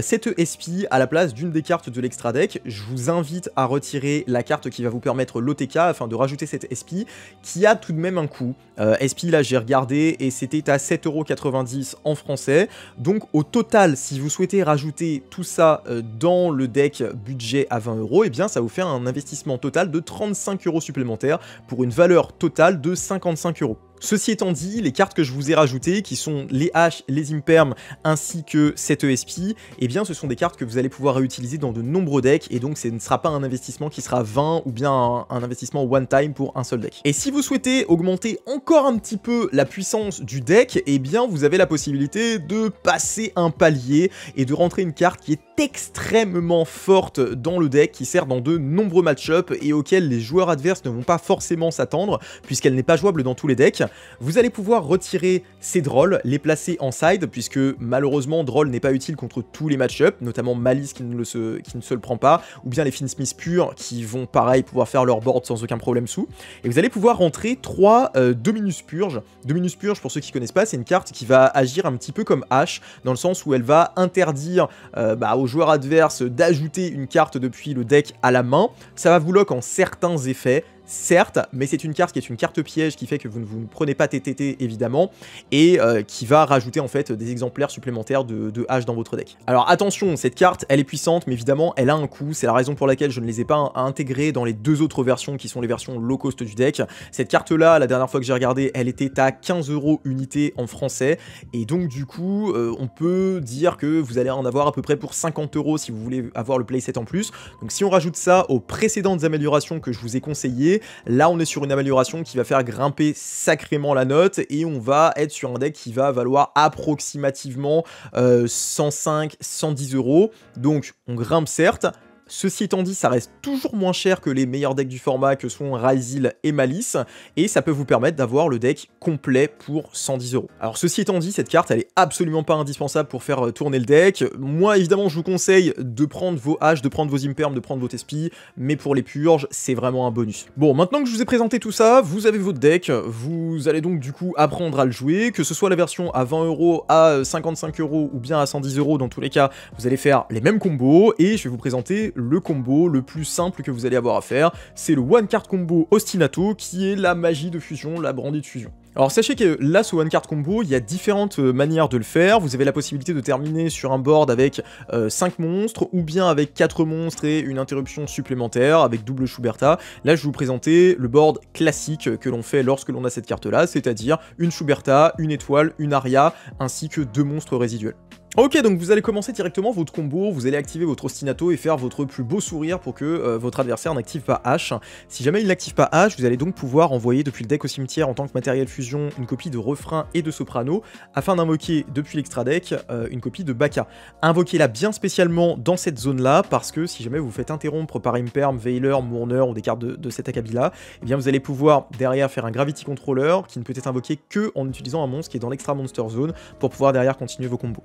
Speaker 1: cette SP à la place d'une des cartes de l'extra deck. Je vous invite à retirer la carte qui va vous permettre l'OTK afin de rajouter cette SP qui a tout de même un coût. SP là j'ai regardé et c'était à 7,90 € en français. Donc au total, si vous souhaitez rajouter tout ça dans le deck budget à 20 €, et bien ça vous fait un investissement total de 35 € supplémentaires pour une valeur totale de 55 €. Ceci étant dit, les cartes que je vous ai rajoutées, qui sont les H, les Imperm, ainsi que cette ESP, eh bien ce sont des cartes que vous allez pouvoir réutiliser dans de nombreux decks, et donc ce ne sera pas un investissement qui sera 20 ou bien un investissement one time pour un seul deck. Et si vous souhaitez augmenter encore un petit peu la puissance du deck, eh bien vous avez la possibilité de passer un palier et de rentrer une carte qui est extrêmement forte dans le deck, qui sert dans de nombreux match-ups et auxquels les joueurs adverses ne vont pas forcément s'attendre, puisqu'elle n'est pas jouable dans tous les decks. Vous allez pouvoir retirer ces Drolls, les placer en side, puisque malheureusement Droll n'est pas utile contre tous les match-ups, notamment Malice qui ne se le prend pas, ou bien les Finsmith purs qui vont pareil pouvoir faire leur board sans aucun problème sous. Et vous allez pouvoir rentrer 3 Dominus Purge. Dominus Purge, pour ceux qui connaissent pas, c'est une carte qui va agir un petit peu comme H, dans le sens où elle va interdire aux joueurs adverses d'ajouter une carte depuis le deck à la main. Ça va vous lock en certains effets, certes, mais c'est une carte qui est une carte piège qui fait que vous ne prenez pas TTT évidemment, et qui va rajouter en fait des exemplaires supplémentaires de hache dans votre deck. Alors attention, cette carte elle est puissante, mais évidemment elle a un coût, c'est la raison pour laquelle je ne les ai pas intégrées dans les deux autres versions qui sont les versions low cost du deck. Cette carte là, la dernière fois que j'ai regardé, elle était à 15 € unité en français, et donc du coup on peut dire que vous allez en avoir à peu près pour 50 € si vous voulez avoir le playset en plus. Donc si on rajoute ça aux précédentes améliorations que je vous ai conseillées, là on est sur une amélioration qui va faire grimper sacrément la note, et on va être sur un deck qui va valoir approximativement 105-110 €. Donc on grimpe certes. Ceci étant dit, ça reste toujours moins cher que les meilleurs decks du format que sont Ryzil et Malice, et ça peut vous permettre d'avoir le deck complet pour 110 €. Alors ceci étant dit, cette carte elle est absolument pas indispensable pour faire tourner le deck. Moi évidemment je vous conseille de prendre vos haches, de prendre vos imperms, de prendre vos tespi, mais pour les purges c'est vraiment un bonus. Bon, maintenant que je vous ai présenté tout ça, vous avez votre deck, vous allez donc du coup apprendre à le jouer, que ce soit la version à 20 €, à 55 € ou bien à 110 €, dans tous les cas vous allez faire les mêmes combos, et je vais vous présenter le combo le plus simple que vous allez avoir à faire. C'est le one card combo Ostinato, qui est la magie de fusion, la brandie de fusion. Alors sachez que là, ce one card combo, il y a différentes manières de le faire. Vous avez la possibilité de terminer sur un board avec 5 monstres, ou bien avec 4 monstres et une interruption supplémentaire avec double Schuberta. Là, je vais vous présenter le board classique que l'on fait lorsque l'on a cette carte-là, c'est-à-dire une Schuberta, une étoile, une Aria, ainsi que 2 monstres résiduels. Ok, donc vous allez commencer directement votre combo, vous allez activer votre Ostinato et faire votre plus beau sourire pour que votre adversaire n'active pas H. Si jamais il n'active pas H, vous allez donc pouvoir envoyer depuis le deck au cimetière en tant que matériel fusion une copie de refrain et de soprano, afin d'invoquer depuis l'extra deck une copie de Baka. Invoquez-la bien spécialement dans cette zone-là, parce que si jamais vous faites interrompre par Imperm, Veiler, Mourner ou des cartes de cet acabit-là, eh bien vous allez pouvoir derrière faire un Gravity Controller qui ne peut être invoqué que en utilisant un monstre qui est dans l'extra monster zone pour pouvoir derrière continuer vos combos.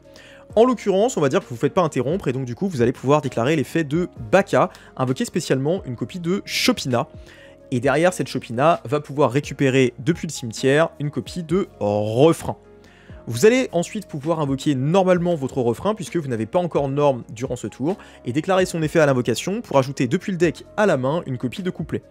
Speaker 1: En l'occurrence, on va dire que vous ne faites pas interrompre, et donc du coup vous allez pouvoir déclarer l'effet de Baka, invoquer spécialement une copie de Chopina. Et derrière cette Chopina va pouvoir récupérer depuis le cimetière une copie de refrain. Vous allez ensuite pouvoir invoquer normalement votre refrain, puisque vous n'avez pas encore norme durant ce tour, et déclarer son effet à l'invocation pour ajouter depuis le deck à la main une copie de couplet.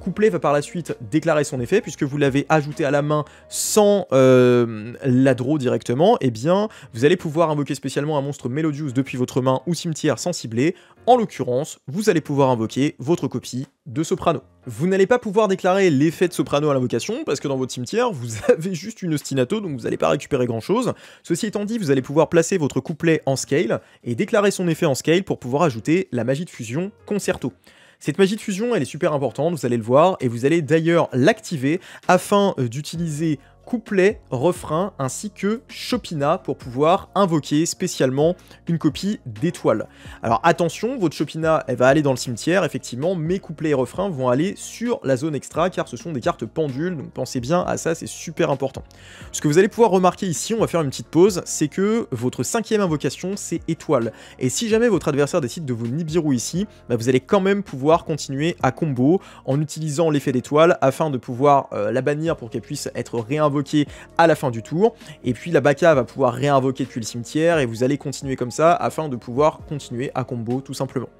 Speaker 1: Couplet va par la suite déclarer son effet, puisque vous l'avez ajouté à la main sans la draw directement, et bien vous allez pouvoir invoquer spécialement un monstre Melodious depuis votre main ou cimetière sans cibler. En l'occurrence, vous allez pouvoir invoquer votre copie de Soprano. Vous n'allez pas pouvoir déclarer l'effet de Soprano à l'invocation, parce que dans votre cimetière, vous avez juste une Ostinato, donc vous n'allez pas récupérer grand chose. Ceci étant dit, vous allez pouvoir placer votre couplet en scale, et déclarer son effet en scale pour pouvoir ajouter la magie de fusion Concerto. Cette magie de fusion, elle est super importante, vous allez le voir, et vous allez d'ailleurs l'activer afin d'utiliser couplet, refrain, ainsi que Chopina pour pouvoir invoquer spécialement une copie d'étoile. Alors attention, votre Chopina, elle va aller dans le cimetière, effectivement, mais couplet et refrain vont aller sur la zone extra, car ce sont des cartes pendules, donc pensez bien à ça, c'est super important. Ce que vous allez pouvoir remarquer ici, on va faire une petite pause, c'est que votre 5e invocation, c'est étoile. Et si jamais votre adversaire décide de vous Nibiru ici, bah vous allez quand même pouvoir continuer à combo en utilisant l'effet d'étoile, afin de pouvoir la bannir pour qu'elle puisse être réinvoquée à la fin du tour, et puis la Baka va pouvoir réinvoquer depuis le cimetière, et vous allez continuer comme ça afin de pouvoir continuer à combo tout simplement.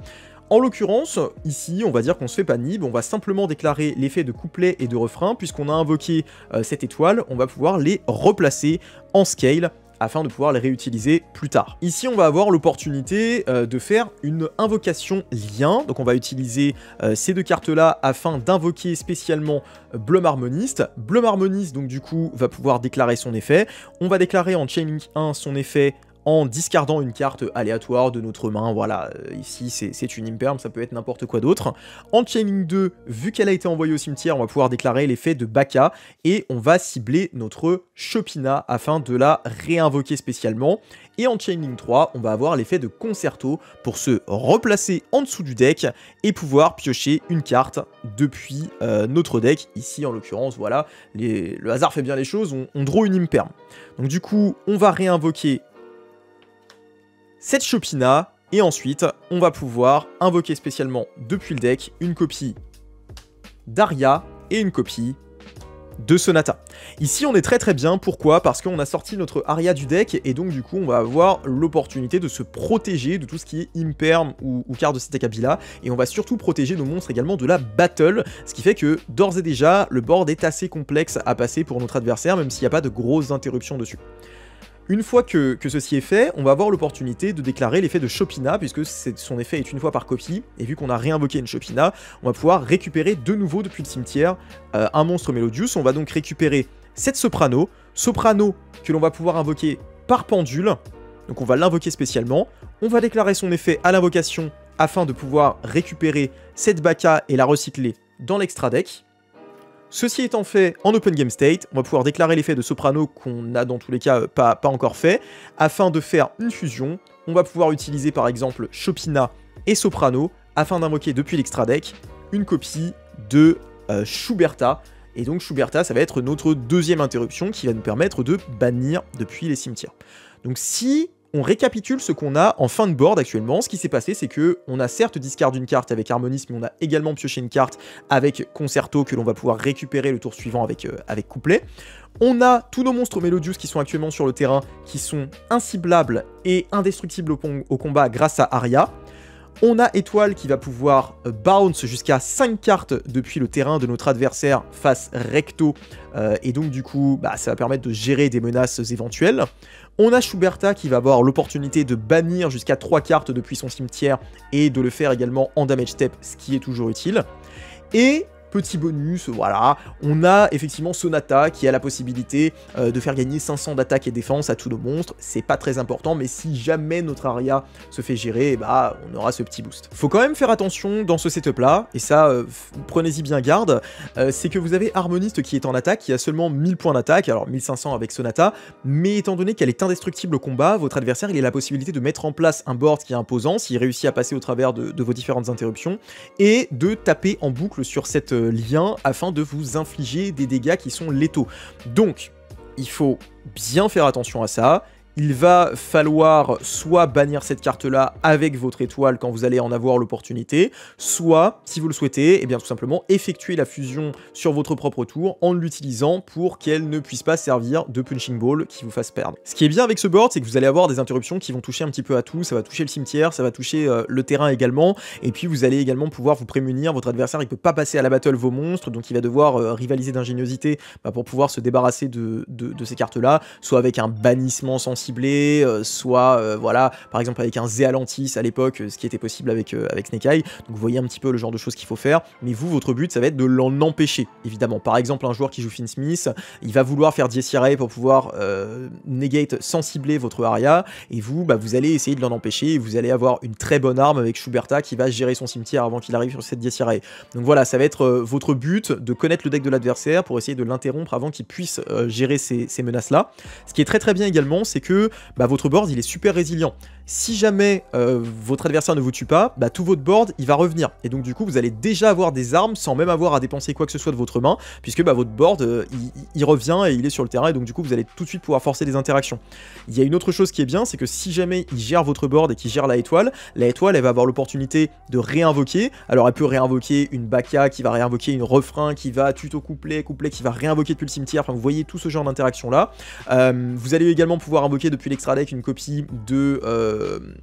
Speaker 1: En l'occurrence, ici, on va dire qu'on se fait pas nib, on va simplement déclarer l'effet de couplet et de refrain, puisqu'on a invoqué cette étoile, on va pouvoir les replacer en scale, afin de pouvoir les réutiliser plus tard. Ici, on va avoir l'opportunité de faire une invocation lien, donc on va utiliser ces deux cartes-là afin d'invoquer spécialement Blum Harmonist. Blum Harmonist, donc du coup, va pouvoir déclarer son effet. On va déclarer en Chaining 1 son effet en discardant une carte aléatoire de notre main, voilà, ici c'est une Imperm, ça peut être n'importe quoi d'autre. En Chaining 2, vu qu'elle a été envoyée au cimetière, on va pouvoir déclarer l'effet de Baka, et on va cibler notre Chopina afin de la réinvoquer spécialement. Et en Chaining 3, on va avoir l'effet de Concerto pour se replacer en dessous du deck et pouvoir piocher une carte depuis notre deck. Ici, en l'occurrence, voilà, le hasard fait bien les choses, on draw une Imperm. Donc du coup, on va réinvoquer cette Chopina, et ensuite, on va pouvoir invoquer spécialement depuis le deck une copie d'Aria et une copie de Sonata. Ici on est très bien, pourquoi? Parce qu'on a sorti notre aria du deck et donc du coup on va avoir l'opportunité de se protéger de tout ce qui est imperm ou carte de cet deck-là, et on va surtout protéger nos monstres également de la battle, ce qui fait que d'ores et déjà le board est assez complexe à passer pour notre adversaire, même s'il n'y a pas de grosses interruptions dessus. Une fois que ceci est fait, on va avoir l'opportunité de déclarer l'effet de Chopina, puisque son effet est une fois par copie, et vu qu'on a réinvoqué une Chopina, on va pouvoir récupérer de nouveau depuis le cimetière un monstre Melodius. On va donc récupérer cette Soprano que l'on va pouvoir invoquer par pendule, donc on va l'invoquer spécialement, on va déclarer son effet à l'invocation afin de pouvoir récupérer cette Baka et la recycler dans l'extra deck. Ceci étant fait en open game state, on va pouvoir déclarer l'effet de Soprano qu'on a dans tous les cas pas encore fait. Afin de faire une fusion, on va pouvoir utiliser par exemple Chopina et Soprano afin d'invoquer depuis l'extra deck une copie de Schuberta. Et donc Schuberta, ça va être notre deuxième interruption qui va nous permettre de bannir depuis les cimetières. Donc si on récapitule ce qu'on a en fin de board actuellement, ce qui s'est passé, c'est que on a certes discard une carte avec Harmoniste, mais on a également pioché une carte avec Concerto que l'on va pouvoir récupérer le tour suivant avec Couplet. On a tous nos monstres Melodius qui sont actuellement sur le terrain, qui sont inciblables et indestructibles au combat grâce à Aria. On a Étoile qui va pouvoir bounce jusqu'à 5 cartes depuis le terrain de notre adversaire face recto, et donc du coup ça va permettre de gérer des menaces éventuelles. On a Schuberta qui va avoir l'opportunité de bannir jusqu'à 3 cartes depuis son cimetière et de le faire également en damage step, ce qui est toujours utile. Et petit bonus, voilà, on a effectivement Sonata qui a la possibilité de faire gagner 500 d'attaque et défense à tous nos monstres. C'est pas très important, mais si jamais notre aria se fait gérer, on aura ce petit boost. Faut quand même faire attention dans ce setup là, et ça, prenez-y bien garde, c'est que vous avez Harmoniste qui est en attaque, qui a seulement 1000 points d'attaque, alors 1500 avec Sonata, mais étant donné qu'elle est indestructible au combat, votre adversaire il a la possibilité de mettre en place un board qui est imposant, s'il réussit à passer au travers de vos différentes interruptions, et de taper en boucle sur cette lien afin de vous infliger des dégâts qui sont létaux. Donc, il faut bien faire attention à ça. Il va falloir soit bannir cette carte-là avec votre étoile quand vous allez en avoir l'opportunité, soit, si vous le souhaitez, tout simplement effectuer la fusion sur votre propre tour en l'utilisant pour qu'elle ne puisse pas servir de punching ball qui vous fasse perdre. Ce qui est bien avec ce board, c'est que vous allez avoir des interruptions qui vont toucher un petit peu à tout, ça va toucher le cimetière, ça va toucher le terrain également, et puis vous allez également pouvoir vous prémunir, votre adversaire il peut pas passer à la battle vos monstres, donc il va devoir rivaliser d'ingéniosité pour pouvoir se débarrasser de ces cartes-là, soit avec un bannissement sensible, soit voilà, par exemple avec un Zéalantis à l'époque, ce qui était possible avec Snake Eye. Donc vous voyez un petit peu le genre de choses qu'il faut faire, mais vous, votre but, ça va être de l'en empêcher, évidemment. Par exemple, un joueur qui joue Finsmith, il va vouloir faire Dies Irae pour pouvoir negate sans cibler votre aria, et vous, vous allez essayer de l'en empêcher, et vous allez avoir une très bonne arme avec Schuberta qui va gérer son cimetière avant qu'il arrive sur cette Dies Irae. Donc voilà, ça va être votre but, de connaître le deck de l'adversaire pour essayer de l'interrompre avant qu'il puisse gérer ces menaces-là. Ce qui est très bien également, c'est que votre board il est super résilient. Si jamais votre adversaire ne vous tue pas, tout votre board il va revenir. Et donc du coup vous allez déjà avoir des armes sans même avoir à dépenser quoi que ce soit de votre main, puisque votre board il revient et il est sur le terrain, et donc du coup vous allez tout de suite pouvoir forcer des interactions. Il y a une autre chose qui est bien, c'est que si jamais il gère votre board et qu'il gère la étoile elle va avoir l'opportunité de réinvoquer. Alors elle peut réinvoquer une Baka, qui va réinvoquer une refrain, qui va tuto couplet qui va réinvoquer depuis le cimetière. Enfin vous voyez tout ce genre d'interaction là. Vous allez également pouvoir invoquer depuis l'extra deck une copie de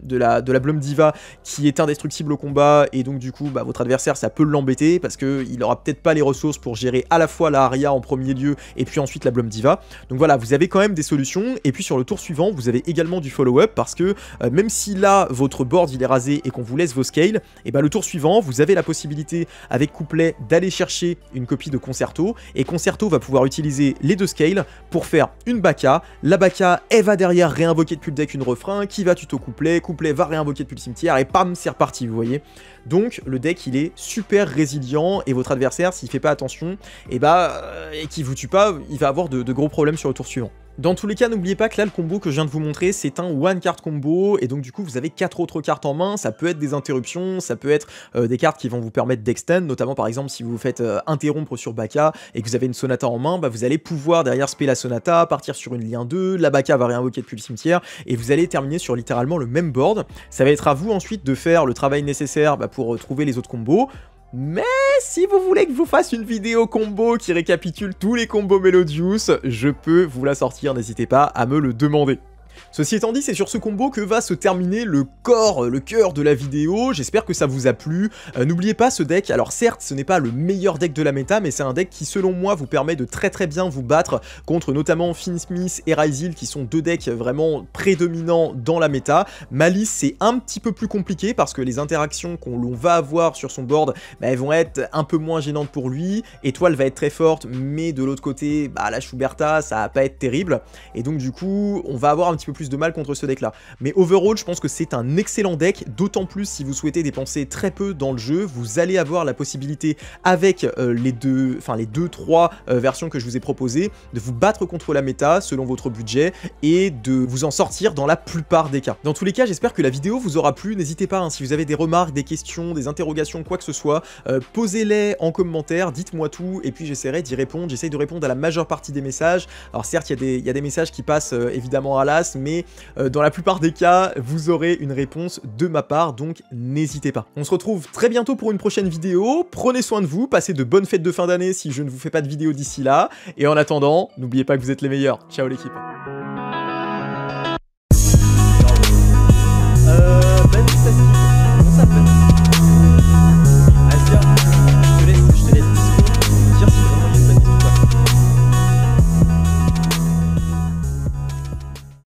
Speaker 1: la Blum Diva qui est indestructible au combat, et donc du coup votre adversaire ça peut l'embêter parce qu'il aura peut-être pas les ressources pour gérer à la fois la Aria en premier lieu et puis ensuite la Blum Diva. Donc voilà, vous avez quand même des solutions, et puis sur le tour suivant vous avez également du follow-up, parce que même si là votre board il est rasé et qu'on vous laisse vos scales, et le tour suivant vous avez la possibilité avec Couplet d'aller chercher une copie de Concerto, et Concerto va pouvoir utiliser les deux scales pour faire une Baka. La Baka elle va derrière réinvoquer depuis le deck une refrain, qui va tuto Couplet va réinvoquer depuis le cimetière, et pam, c'est reparti, vous voyez. Donc le deck il est super résilient, et votre adversaire s'il fait pas attention, et qu'il vous tue pas, il va avoir de gros problèmes sur le tour suivant. Dans tous les cas, n'oubliez pas que là, le combo que je viens de vous montrer, c'est un one card combo, et donc du coup, vous avez 4 autres cartes en main. Ça peut être des interruptions, ça peut être des cartes qui vont vous permettre d'extend, notamment par exemple, si vous vous faites interrompre sur Baka, et que vous avez une Sonata en main, vous allez pouvoir derrière spé la Sonata, partir sur une lien 2, la Baka va réinvoquer depuis le cimetière, et vous allez terminer sur littéralement le même board. Ça va être à vous ensuite de faire le travail nécessaire pour trouver les autres combos, mais si vous voulez que je vous fasse une vidéo combo qui récapitule tous les combos Melodious, je peux vous la sortir, n'hésitez pas à me le demander. Ceci étant dit, c'est sur ce combo que va se terminer le cœur de la vidéo. J'espère que ça vous a plu. N'oubliez pas ce deck, alors certes ce n'est pas le meilleur deck de la méta, mais c'est un deck qui selon moi vous permet de très bien vous battre contre notamment Fiendsmith et Ryzeal qui sont deux decks vraiment prédominants dans la méta. Malice c'est un petit peu plus compliqué parce que les interactions qu'on va avoir sur son board, bah, elles vont être un peu moins gênantes pour lui. Étoile va être très forte, mais de l'autre côté, bah, la Schuberta ça va pas être terrible. Et donc du coup, on va avoir un petit peu plus de mal contre ce deck là. Mais overall, je pense que c'est un excellent deck, d'autant plus si vous souhaitez dépenser très peu dans le jeu, vous allez avoir la possibilité avec les 2-3 versions que je vous ai proposées, de vous battre contre la méta selon votre budget et de vous en sortir dans la plupart des cas. Dans tous les cas, j'espère que la vidéo vous aura plu, n'hésitez pas, hein, si vous avez des remarques, des questions, des interrogations, quoi que ce soit, posez-les en commentaire, dites-moi tout, et puis j'essaierai d'y répondre, j'essaye de répondre à la majeure partie des messages. Alors certes, il y a des messages qui passent évidemment à l'as, mais dans la plupart des cas, vous aurez une réponse de ma part, donc n'hésitez pas. On se retrouve très bientôt pour une prochaine vidéo, prenez soin de vous, passez de bonnes fêtes de fin d'année si je ne vous fais pas de vidéo d'ici là, et en attendant, n'oubliez pas que vous êtes les meilleurs. Ciao l'équipe.